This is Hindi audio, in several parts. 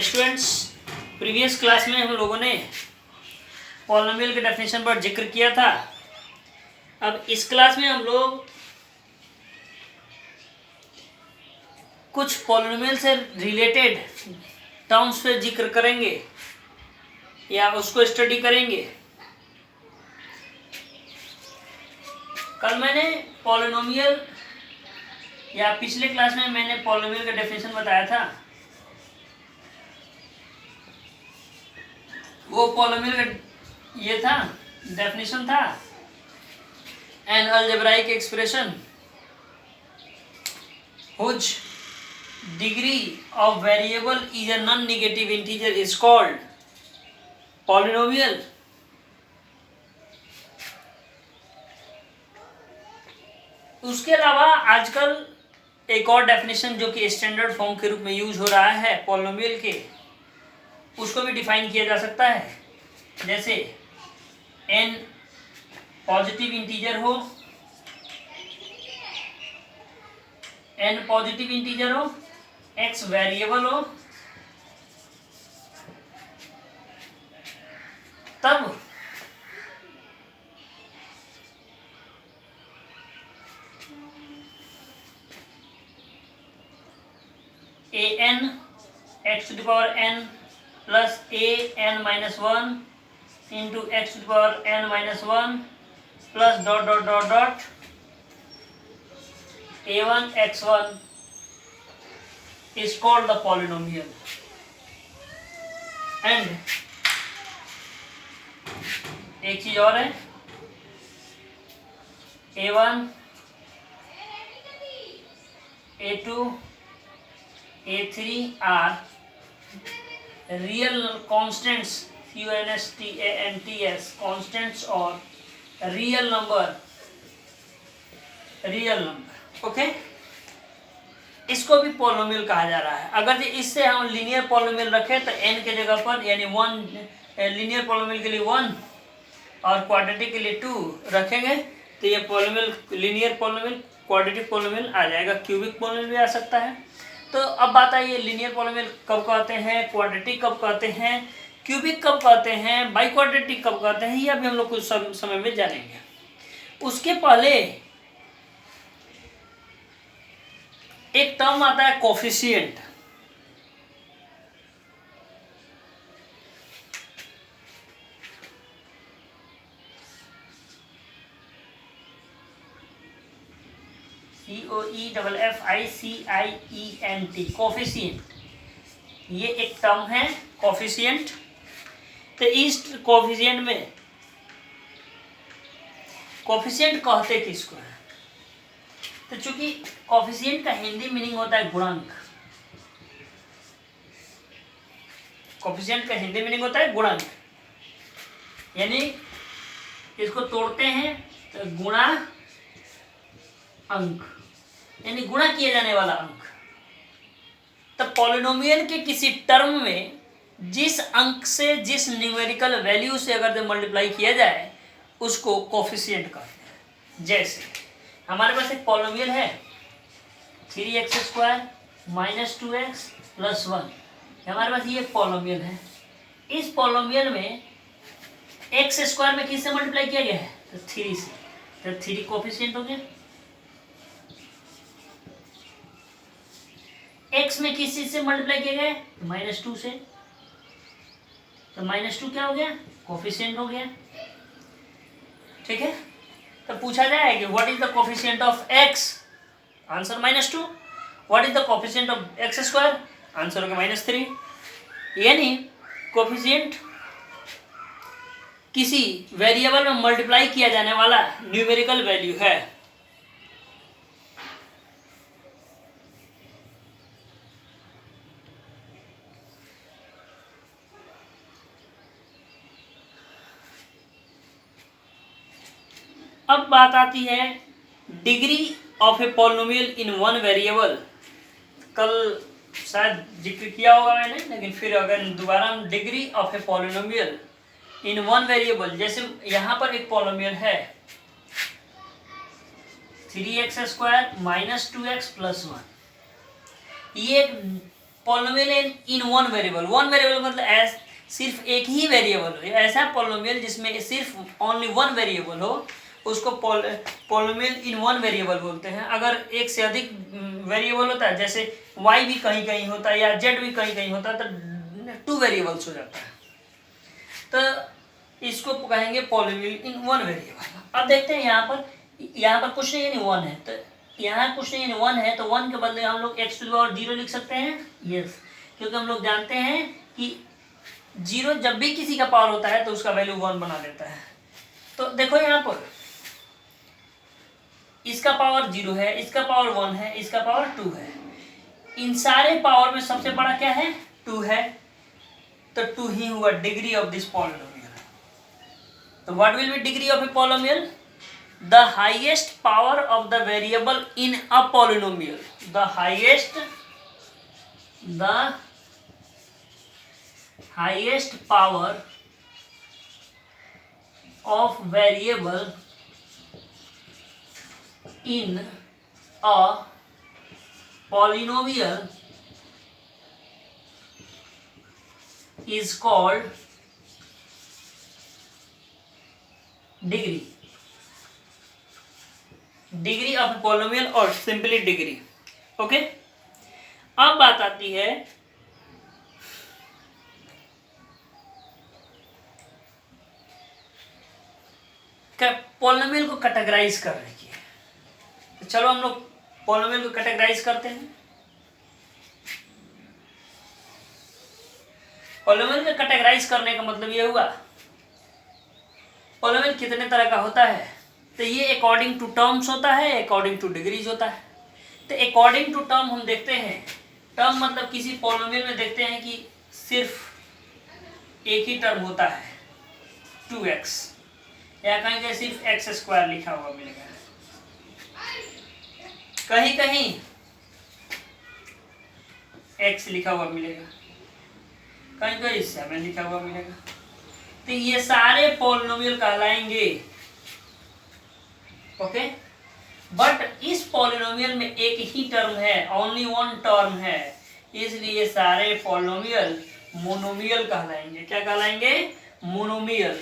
स्टूडेंट्स, प्रीवियस क्लास में हम लोगों ने पॉलिनोमियल के डेफिनेशन पर जिक्र किया था। अब इस क्लास में हम लोग कुछ पॉलिनोमियल से रिलेटेड टर्म्स पे जिक्र करेंगे या उसको स्टडी करेंगे। कल मैंने पॉलिनोमियल या पिछले क्लास में मैंने पॉलिनोमियल का डेफिनेशन बताया था। वो पॉलिनोमियल का ये था, डेफिनेशन था, an algebraic expression whose degree of variable is a non-negative integer is called polynomial. उसके अलावा आजकल एक और डेफिनेशन जो कि स्टैंडर्ड फॉर्म के रूप में यूज हो रहा है पॉलिनोमियल के, उसको भी डिफाइन किया जा सकता है। जैसे n पॉजिटिव इंटीजर हो, n पॉजिटिव इंटीजर हो, x वेरिएबल हो, तब an x to the power n plus an minus 1 into x to the power n minus 1 plus dot dot dot dot a1 x1 is called the polynomial. And एक चीज और है, a1 a2 a3 are real constants, constants constants और real number, ओके। इसको भी पॉलिनोमियल कहा जा रहा है। अगर इससे हम लीनियर पॉलिनोमियल रखें तो n के जगह पर यानी 1 लीनियर पॉलिनोमियल के लिए 1 और क्वाड्रेटिक के लिए 2 रखेंगे तो ये polynomial linear polynomial quadratic polynomial आ जाएगा। क्यूबिक पॉलिनोमियल भी आ सकता है। तो अब बात आई, ये लीनियर पॉलिनोमियल कब कहते हैं, क्वाड्रेटिक कब कहते हैं, क्यूबिक कब कहते हैं, बाई क्वाड्रेटिक कब कहते हैं, ये अभी हम लोग कुछ समय में जानेंगे। उसके पहले एक टर्म आता है कोफिशिएंट। COEFFICIENT, कोफिशिएंट, ये एक टर्म है कोफिशिएंट। तो इस कोफिशिएंट में कोफिशिएंट कहते किसको है? तो चूंकि कोफिशिएंट का हिंदी मीनिंग होता है गुणांक, कोफिशिएंट का हिंदी मीनिंग होता है गुणांक, यानी इसको तोड़ते हैं तो गुणा अंक, यानी गुणा किया जाने वाला अंक। तो पॉलिनोमियल के किसी टर्म में जिस अंक से, जिस न्यूमेरिकल वैल्यू से अगर जब मल्टीप्लाई किया जाए उसको कोफिशिएंट कहते हैं। जैसे हमारे पास एक पॉलिनोमियल है 3x² माइनस 2x प्लस 1, हमारे पास ये पॉलिनोमियल है। इस पॉलिनोमियल में x² में किससे मल्टीप्लाई किया गया है? तो 3 से, तो 3 कोफिशिएंट हो गया। x में किस चीज से मल्टीप्लाई किया गया है? -2 से, तो -2 क्या हो गया? कोफिशिएंट हो गया। ठीक है। तो पूछा जाए कि what is the coefficient of x? Answer -2। What is the coefficient of x²? Answer होगा -3। यानी कोफिशिएंट किसी वेरिएबल में मल्टीप्लाई किया जाने वाला न्यूमेरिकल वैल्यू है। अब बात आती है degree of a polynomial in one variable. कल शायद जिक्र किया होगा मैंने, लेकिन फिर अगर दोबारा हम degree of a polynomial in one variable, जैसे यहाँ पर एक पॉलिनोमियल है 3x² माइनस 2x प्लस 1, ये एक polynomial in one variable, one variable मतलब सिर्फ एक ही वेरिएबल हो, ऐसा पॉलिनोमियल जिसमें सिर्फ ओनली वन वेरिएबल हो उसको पॉलिनोमियल इन वन वेरिएबल बोलते हैं। अगर एक से अधिक वेरिएबल होता है, जैसे y भी कहीं कहीं होता है या z भी कहीं कहीं होता है, तो टू वेरिएबल्स हो जाता है, तो इसको कहेंगे पॉलिनोमियल इन वन वेरिएबल। अब देखते हैं यहाँ पर कुछ नहीं, यानी वन है, तो यहाँ कुछ नहीं यानी वन है, तो वन के बदले हम लोग x टू द पावर 0 लिख सकते हैं। यस, क्योंकि हम लोग जानते हैं कि 0 जब भी किसी का पावर होता है तो उसका वैल्यू 1 बना देता है। तो देखो यहाँ पर इसका पावर 0 है, इसका पावर 1 है, इसका पावर 2 है, इन सारे पावर में सबसे बड़ा क्या है, 2 है, तो 2 ही हुआ डिग्री ऑफ दिस पॉलिनोमियल। तो what will be degree of a polynomial? The highest power of the variable in a polynomial, the highest power of variable in a polynomial is called degree, degree of polynomial और सिंपली डिग्री। ओके, अब बात आती है पॉलिनोमियल को कैटेगराइज करने की। तो चलो हम लोग पॉलिनोमियल को कैटेगराइज करते हैं। पॉलिनोमियल को कैटेगराइज करने का मतलब ये हुआ पॉलिनोमियल कितने तरह का होता है, तो ये अकॉर्डिंग टू टर्म्स होता है, अकॉर्डिंग टू डिग्रीज होता है। तो अकॉर्डिंग टू टर्म हम देखते हैं, टर्म मतलब किसी पॉलिनोमियल में देखते हैं कि सिर्फ एक ही टर्म होता है 2x, या कहीं सिर्फ x² लिखा हुआ मिलेगा, कहीं कहीं x लिखा हुआ मिलेगा, कहीं कहीं 7 लिखा हुआ मिलेगा। तो ये सारे पॉलिनोमियल कहलाएंगे। ओके, बट इस पॉलिनोमियल में एक ही टर्म है, ओनली वन टर्म है, इसलिए सारे पॉलिनोमियल मोनोमियल कहलाएंगे। क्या कहलाएंगे? मोनोमियल।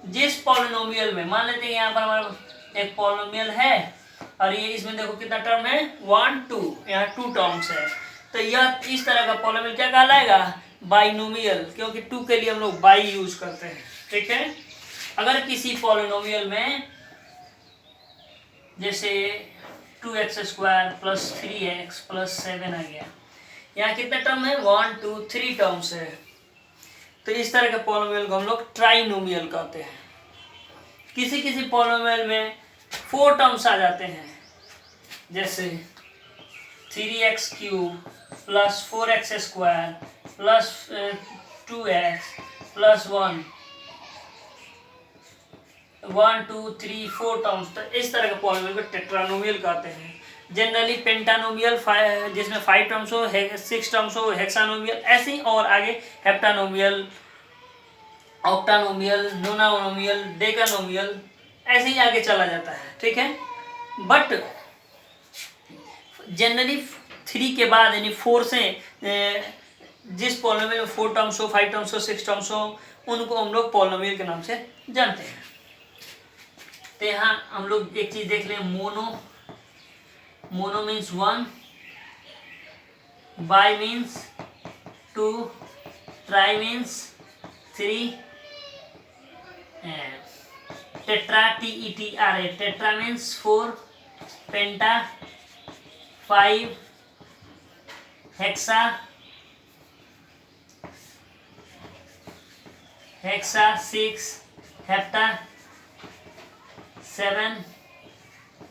जिस पॉलिनोमियल में मान लेते हैं यहाँ पर हमारा एक पॉलिनोमियल है और ये इसमें देखो कितना टर्म है, 1 2, यहाँ 2 टर्म्स है, तो यह इस तरह का पॉलिनोमियल क्या कहलाएगा? बाइनोमियल, क्योंकि 2 के लिए हम लोग बाई यूज करते हैं। ठीक है, अगर किसी पॉलिनोमियल में जैसे 2x² + 3x + 7 आ गया, यहाँ कितने टर्म है? 1 2 3 टर्म्स है, तो इस तरह के पॉलिनोमियल को हम लोग ट्राइनोमियल कहते हैं। किसी किसी पॉलिनोमियल में 4 टर्म्स आ जाते हैं, जैसे 3x³ + 4x² + 2x + 1 1 2 3 4 टर्म्स, तो इस तरह के पॉलिनोमियल को टेट्रानोमियल कहते हैं। जनरली पेंटानोमियल जिसमें 5 टर्म्स हो, 6 टर्म्स हो, हेक्सानोमियल, ऐसे ही और आगे हेप्टानोमियल, ऑक्टानोमियल, नोनानोमियल, डेकानोमियल, ऐसे ही आगे चला जाता है। ठीक है, बट जनरली 3 के बाद यानी 4 से जिस पॉलिनोमियल में 4 टर्म्स हो, 5 टर्म्स हो, 6 टर्म्स हो, उनको हम लोग पॉलिनोमियल के नाम से जानते हैं। तो यहाँ हम लोग एक चीज देख लें, mono means 1, by means 2, try means 3, tetra TETRA tetra means 4, penta 5, hexa 6, hepta 7,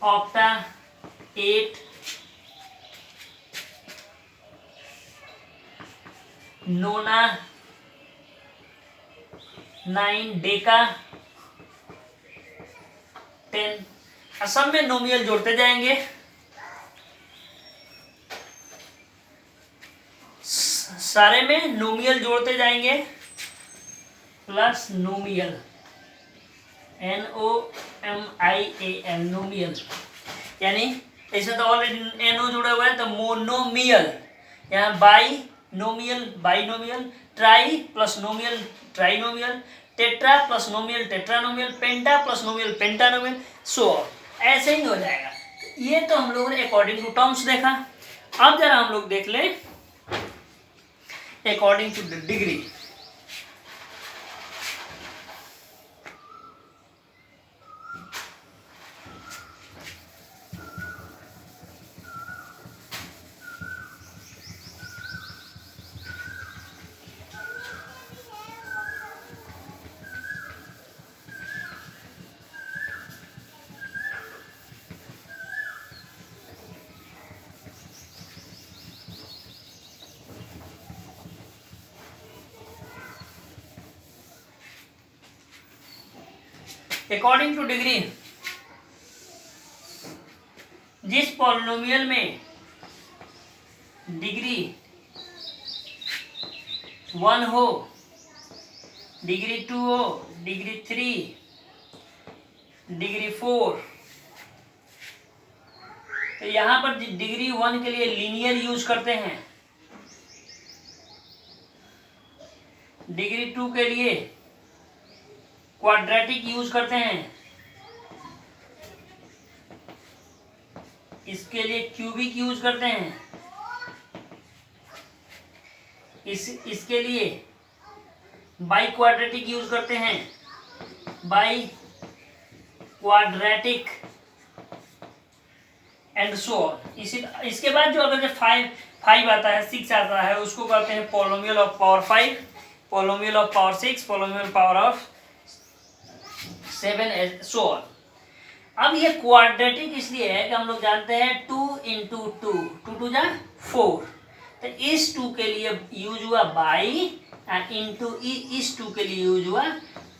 octa 8, नोना 9, डेका 10। सब में नोमियल जोड़ते जाएंगे, सारे में नोमियल जोड़ते जाएंगे, प्लस नोमियल NOMIAL नोमियल, यानी इसमें तो ऑलरेडी NO जुड़ा हुआ है, तो मोनोमियल। यहाँ bi nomial binomial, tri plus nomial trinomial, tetra plus nomial tetranomial, penta plus nomial pentanomial, so ऐसे ही हो जाएगा। ये तो हम लोगों ने अकॉर्डिंग टू टर्म्स देखा। अब जरा हम लोग देख लें according to the degree. According to degree, जिस पॉलिनोमियल में डिग्री 1 हो, डिग्री 2 हो, डिग्री 3, डिग्री 4, तो यहां पर डिग्री 1 के लिए लीनियर यूज करते हैं, डिग्री 2 के लिए क्वाड्रेटिक यूज करते हैं, इसके लिए क्यूबिक यूज करते हैं, इसके लिए बाई क्वाड्रेटिक यूज करते हैं, by quadratic and so on. इसके बाद जो अगर 5 आता है, 6 आता है, उसको कहते हैं पोलोमियल of power 5, पोलोमियल of power 6, पोलोमियल power of 7 so on. अब ये क्वाड्रेटिक इसलिए है कि हम लोग जानते हैं 2 इंटू 2, 2 2 जा 4, तो इस 2 के लिए यूज हुआ बाई एंड इंटू इस 2 के लिए यूज हुआ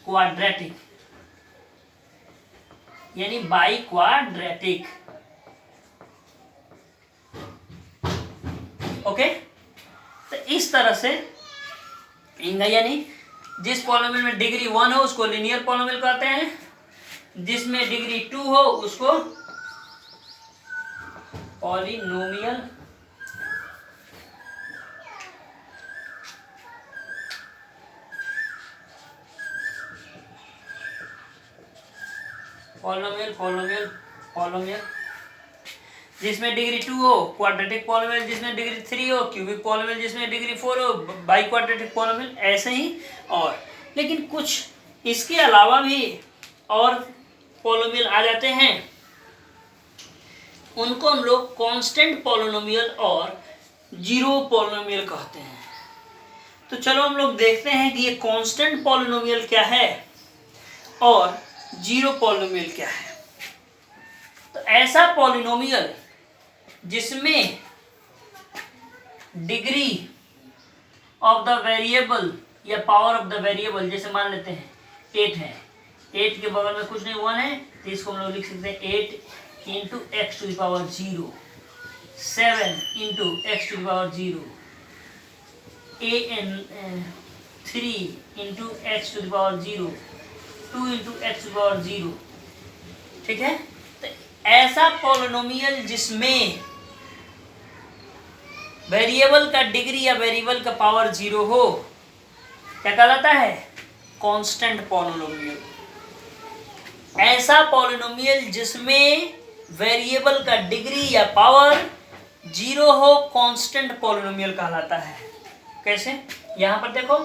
क्वाड्रेटिक, यानी बाई क्वाड्रेटिक। ओके, तो इस तरह से यानी जिस पॉलिनोमियल में डिग्री 1 हो उसको लीनियर पॉलिनोमियल कहते हैं, जिसमें डिग्री 2 हो उसको पॉलिनोमियल पॉलिनोमियल पॉलिनोमियल पॉलिनोमियल, जिसमें डिग्री 2 हो क्वाड्रेटिक पॉलिनोमियल, जिसमें डिग्री 3 हो क्यूबिक पॉलिनोमियल, जिसमें डिग्री 4 हो बाई क्वाड्रेटिक पॉलिनोमियल, ऐसे ही। और लेकिन कुछ इसके अलावा भी और पॉलिनोमियल आ जाते हैं, उनको हम लोग कांस्टेंट पॉलिनोमियल और जीरो पॉलिनोमियल कहते हैं। तो चलो हम लोग देखते हैं कि ये कांस्टेंट पॉलिनोमियल क्या है और जीरो पॉलिनोमियल क्या है। तो ऐसा पॉलिनोमियल जिसमें डिग्री ऑफ द वेरिएबल या पावर ऑफ द वेरिएबल, जैसे मान लेते हैं 8 है, 8 के बगल में कुछ नहीं 1 है, तो इसको हम लोग लिख सकते हैं 8 into x to the power 0, 7 into x to the power 0, 3 into x to the power 0, 2 into x to the power 0। ठीक है, तो ऐसा पॉलिनोमियल जिसमें वेरिएबल का डिग्री या वेरिएबल का पावर 0 हो क्या कहलाता है? Constant polynomial. ऐसा पॉलिनोमियल जिसमें वेरिएबल का डिग्री या पावर 0 हो कांस्टेंट पॉलिनोमियल कहलाता है। कैसे? यहाँ पर देखो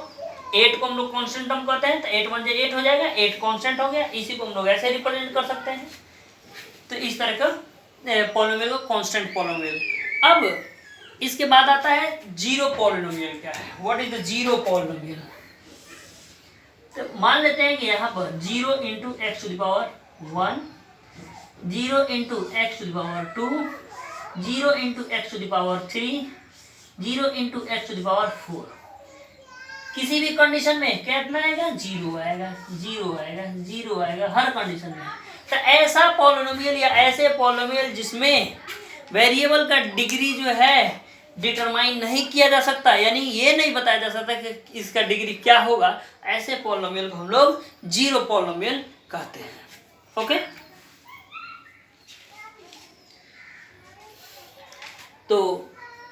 8 को हम लोग कांस्टेंट टर्म कहते हैं, तो 8 1 8 हो जाएगा, 8 कांस्टेंट हो गया। इसी को हम लोग ऐसे रिप्रेजेंट कर सकते हैं। तो इस तरह का पॉलिनोमियल को कांस्टेंट पॉलिनोमियल। अब इसके बाद आता है जीरो पॉलिनोमियल। क्या है? What is the zero polynomial? तो मान लेते हैं कि यहाँ पर 0 into x to the power 1, 0 into x to the power 2, 0 into x to the power 3, 0 into x to the power 4। किसी भी कंडीशन में कितना आएगा? 0 आएगा, 0 आएगा, 0 आएगा हर कंडीशन में। तो ऐसा पॉलिनोमियल या ऐसे पॉलिनोमियल जिसमें वेरिएबल का डिग्री जो है डिटरमाइन नहीं किया जा सकता, यानी ये नहीं बताया जा सकता कि इसका डिग्री क्या होगा, ऐसे पॉलिनोमियल को हम लोग जीरो पॉलिनोमियल कहते हैं। ओके, तो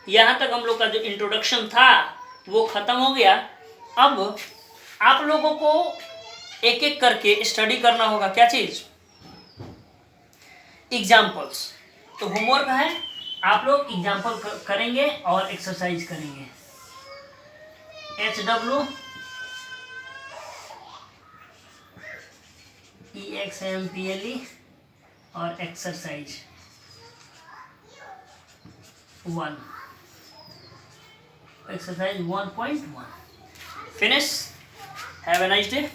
यहाँ तक हम लोग का जो इंट्रोडक्शन था वो खत्म हो गया। अब आप लोगों को एक एक करके स्टडी करना होगा। क्या चीज? एग्जाम्पल्स। तो होमवर्क है, आप लोग एग्जाम्पल करेंगे और एक्सरसाइज करेंगे। HWEXAMPLE और exercise 1, exercise 1.1 finish. Have a nice day.